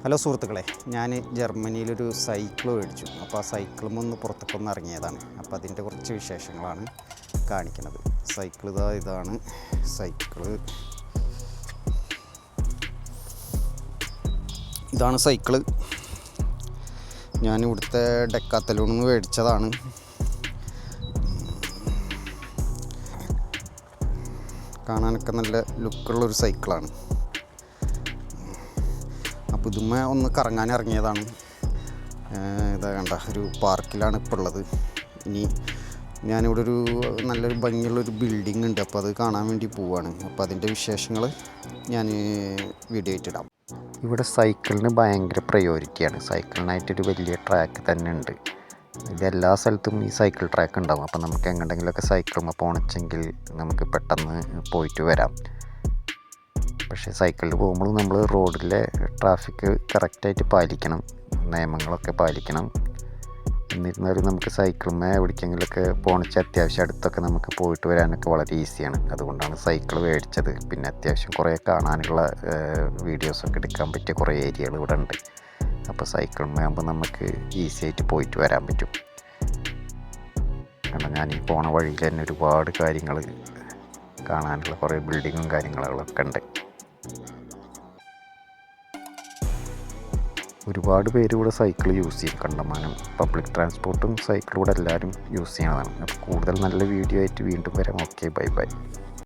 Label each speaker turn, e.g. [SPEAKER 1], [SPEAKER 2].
[SPEAKER 1] Hello സുഹൃത്തുക്കളെ, ഞാൻ ജർമ്മനിയിലൊരു cycle മേടിച്ചു. അപ്പോൾ ആ സൈക്കിളുമൊന്ന് പുറത്തേക്കൊന്ന് ഇറങ്ങിയതാണ്. അപ്പോൾ അതിൻ്റെ കുറച്ച് വിശേഷങ്ങളാണ് കാണിക്കുന്നത്. ഇതാണ് സൈക്കിള്. ഞാൻ ഇവിടുത്തെ ഡെക്കാത്തലൂണിൽ നിന്ന് മേടിച്ചതാണ്. കാണാനൊക്കെ നല്ല ലുക്കുള്ളൊരു സൈക്കിളാണ്. അപ്പോൾ ഇതുമ്മേ ഒന്ന് കറങ്ങാൻ ഇറങ്ങിയതാണ്. ഇതാ കണ്ട, ഒരു പാർക്കിലാണ് ഇപ്പോൾ ഉള്ളത്. ഇനി ഞാനിവിടെ നല്ലൊരു ഭംഗിയുള്ളൊരു ബിൽഡിംഗ് ഉണ്ട്, അപ്പോൾ അത് കാണാൻ വേണ്ടി പോവുകയാണ്. അപ്പോൾ അതിൻ്റെ വിശേഷങ്ങൾ ഞാൻ വീഡിയോ ആയിട്ടിടാം. ഇവിടെ സൈക്കിളിന് ഭയങ്കര പ്രയോറിറ്റിയാണ്. സൈക്കിളിനായിട്ടൊരു വലിയ ട്രാക്ക് തന്നെ ഉണ്ട്. ഇതെല്ലാ സ്ഥലത്തും ഈ സൈക്കിൾ ട്രാക്ക് ഉണ്ടാകും. അപ്പോൾ നമുക്ക് എങ്ങോട്ടെങ്കിലുമൊക്കെ സൈക്കിളുമ്പോൾ പോകണമെങ്കിൽ നമുക്ക് പെട്ടെന്ന് പോയിട്ട് വരാം. പക്ഷേ സൈക്കിളിൽ പോകുമ്പോൾ നമ്മൾ റോഡിലെ ട്രാഫിക് കറക്റ്റായിട്ട് പാലിക്കണം, നിയമങ്ങളൊക്കെ പാലിക്കണം. എന്നിരുന്നാലും നമുക്ക് സൈക്കിളിന്മേൽ എവിടേക്കെങ്കിലുമൊക്കെ പോകണമെന്ന് അത്യാവശ്യം അടുത്തൊക്കെ നമുക്ക് പോയിട്ട് വരാനൊക്കെ വളരെ ഈസിയാണ്. അതുകൊണ്ടാണ് സൈക്കിൾ മേടിച്ചത്. പിന്നെ അത്യാവശ്യം കുറേ കാണാനുള്ള വീഡിയോസൊക്കെ എടുക്കാൻ പറ്റിയ കുറേ ഏരിയകൾ ഇവിടെ ഉണ്ട്. അപ്പോൾ സൈക്കിളിന്മേൽ നമുക്ക് ഈസി ആയിട്ട് പോയിട്ട് വരാൻ പറ്റും. കാരണം ഞാൻ ഈ പോണ വഴിയിൽ തന്നെ ഒരുപാട് കാര്യങ്ങൾ കാണാനുള്ള കുറേ ബിൽഡിങ്ങും കാര്യങ്ങളൊക്കെ ഉണ്ട്. ഒരുപാട് പേര് ഇവിടെ സൈക്കിൾ യൂസ് ചെയ്യും. കണ്ടമാനം പബ്ലിക് ട്രാൻസ്പോർട്ടും സൈക്കിളും ഇവിടെ എല്ലാവരും യൂസ് ചെയ്യണതാണ്. അപ്പോൾ കൂടുതൽ നല്ല വീഡിയോ ആയിട്ട് വീണ്ടും വരാം. Okay, by.